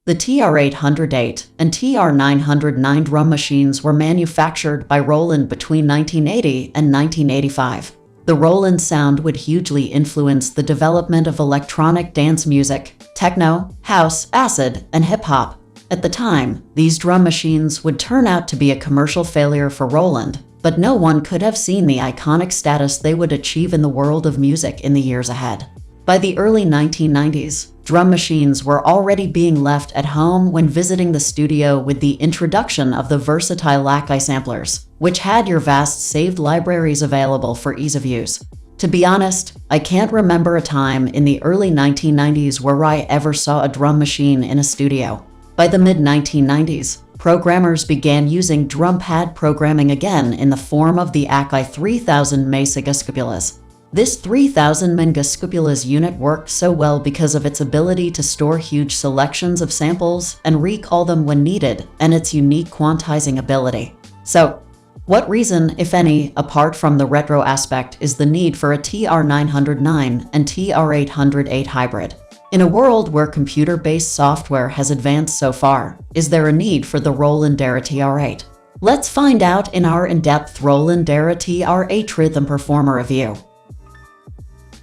The TR-808 and TR-909 drum machines were manufactured by Roland between 1980 and 1985. The Roland sound would hugely influence the development of electronic dance music, techno, house, acid, and hip-hop. At the time, these drum machines would turn out to be a commercial failure for Roland, but no one could have seen the iconic status they would achieve in the world of music in the years ahead. By the early 1990s, drum machines were already being left at home when visiting the studio with the introduction of the versatile Akai samplers, which had your vast saved libraries available for ease of use. To be honest, I can't remember a time in the early 1990s where I ever saw a drum machine in a studio. By the mid-1990s, programmers began using drum pad programming again in the form of the Akai 3000 megascupulas. This 3000 megascupulas unit worked so well because of its ability to store huge selections of samples and recall them when needed, and its unique quantizing ability. So, what reason, if any, apart from the retro aspect, is the need for a TR-909 and TR-808 hybrid? In a world where computer-based software has advanced so far, is there a need for the Roland Aira TR-8? Let's find out in our in-depth Roland Aira TR-8 Rhythm Performer review.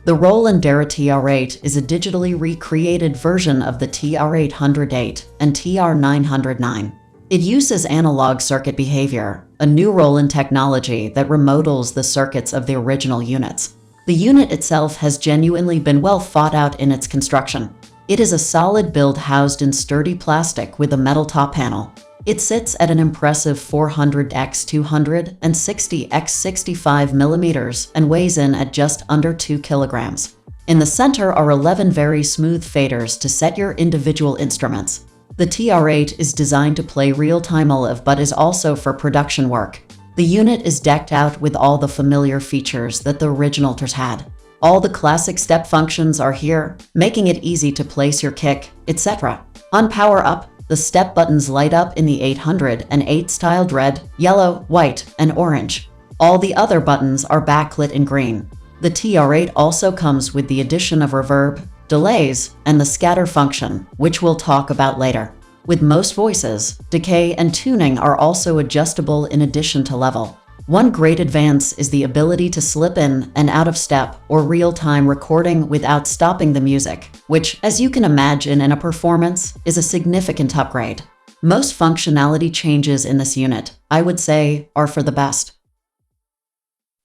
The Roland Aira TR-8 is a digitally recreated version of the TR-808 and TR-909. It uses analog circuit behavior, a new Roland technology that remodels the circuits of the original units. The unit itself has genuinely been well thought out in its construction. It is a solid build housed in sturdy plastic with a metal top panel. It sits at an impressive 400 x 260 x 65 mm and weighs in at just under 2 kilograms. In the center are 11 very smooth faders to set your individual instruments. The TR-8 is designed to play real-time live but is also for production work. The unit is decked out with all the familiar features that the original TR-8 had. All the classic step functions are here, making it easy to place your kick, etc. On power up, the step buttons light up in the 808 styled red, yellow, white, and orange. All the other buttons are backlit in green. The TR-8 also comes with the addition of reverb, delays, and the scatter function, which we'll talk about later. With most voices, decay and tuning are also adjustable in addition to level. One great advance is the ability to slip in and out of step or real-time recording without stopping the music, which, as you can imagine in a performance, is a significant upgrade. Most functionality changes in this unit, I would say, are for the best.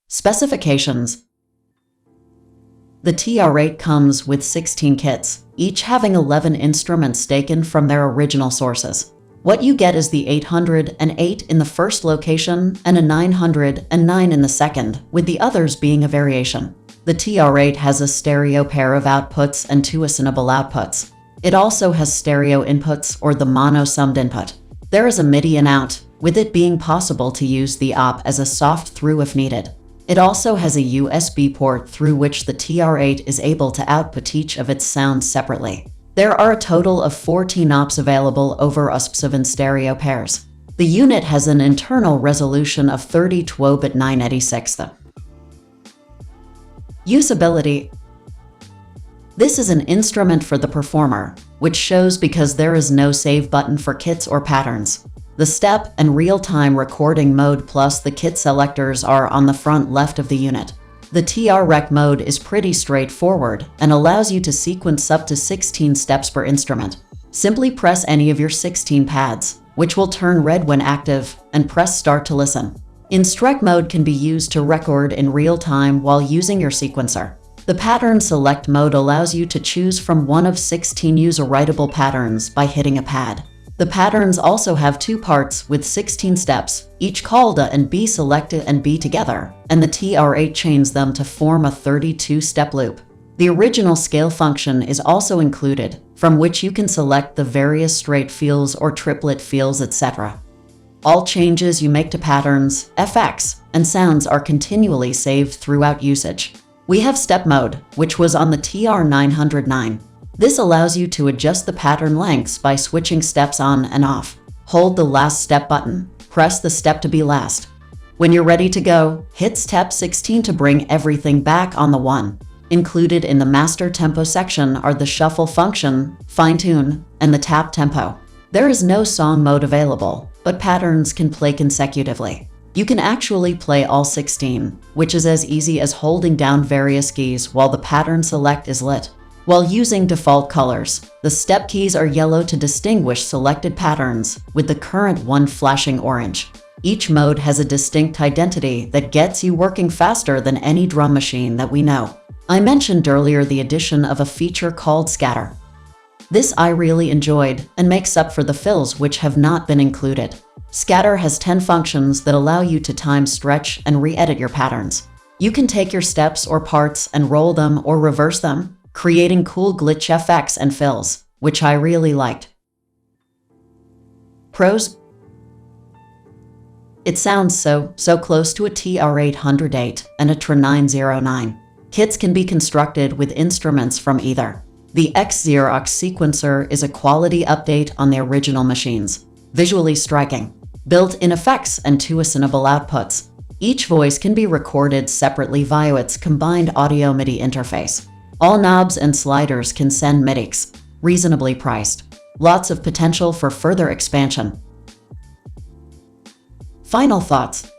Specifications. The TR-8 comes with 16 kits, each having 11 instruments taken from their original sources. What you get is the 808 in the first location and a 909 in the second, with the others being a variation. The TR-8 has a stereo pair of outputs and 2 assignable outputs. It also has stereo inputs or the mono-summed input. There is a MIDI in out, with it being possible to use the op as a soft through if needed. It also has a USB port through which the TR-8 is able to output each of its sounds separately. There are a total of 14 ops available over USB stereo pairs. The unit has an internal resolution of 32-bit 986. Usability. This is an instrument for the performer, which shows because there is no save button for kits or patterns. The step and real-time recording mode plus the kit selectors are on the front left of the unit. The TR-Rec mode is pretty straightforward and allows you to sequence up to 16 steps per instrument. Simply press any of your 16 pads, which will turn red when active, and press start to listen. Instruct mode can be used to record in real time while using your sequencer. The pattern select mode allows you to choose from one of 16 user-writable patterns by hitting a pad. The patterns also have 2 parts with 16 steps, each called A and B selected and B together, and the TR-8 chains them to form a 32-step loop. The original scale function is also included, from which you can select the various straight feels or triplet feels, etc. All changes you make to patterns, effects, and sounds are continually saved throughout usage. We have step mode, which was on the TR-909. This allows you to adjust the pattern lengths by switching steps on and off. Hold the last step button, press the step to be last. When you're ready to go, hit step 16 to bring everything back on the one. Included in the master tempo section are the shuffle function, fine tune, and the tap tempo. There is no song mode available, but patterns can play consecutively. You can actually play all 16, which is as easy as holding down various keys while the pattern select is lit. While using default colors, the step keys are yellow to distinguish selected patterns, with the current one flashing orange. Each mode has a distinct identity that gets you working faster than any drum machine that we know. I mentioned earlier the addition of a feature called scatter. This I really enjoyed and makes up for the fills which have not been included. Scatter has 10 functions that allow you to time stretch and re-edit your patterns. You can take your steps or parts and roll them or reverse them, creating cool glitch effects and fills, which I really liked. Pros: it sounds so close to a TR-808 and a TR-909. Kits can be constructed with instruments from either. The Xerox sequencer is a quality update on the original machines. Visually striking. Built-in effects and 2 assignable outputs. Each voice can be recorded separately via its combined audio MIDI interface. All knobs and sliders can send MIDIs. Reasonably priced. Lots of potential for further expansion. Final thoughts.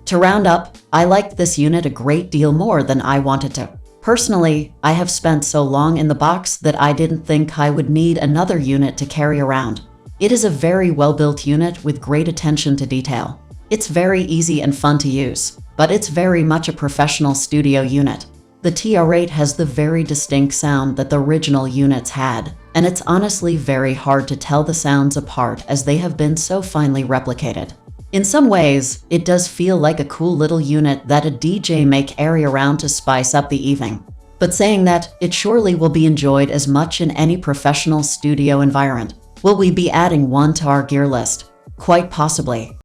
To round up, I liked this unit a great deal more than I wanted to. Personally, I have spent so long in the box that I didn't think I would need another unit to carry around. It is a very well-built unit with great attention to detail. It's very easy and fun to use, but it's very much a professional studio unit. The TR-8 has the very distinct sound that the original units had, and it's honestly very hard to tell the sounds apart as they have been so finely replicated. In some ways, it does feel like a cool little unit that a DJ may carry around to spice up the evening. But saying that, it surely will be enjoyed as much in any professional studio environment. Will we be adding one to our gear list? Quite possibly.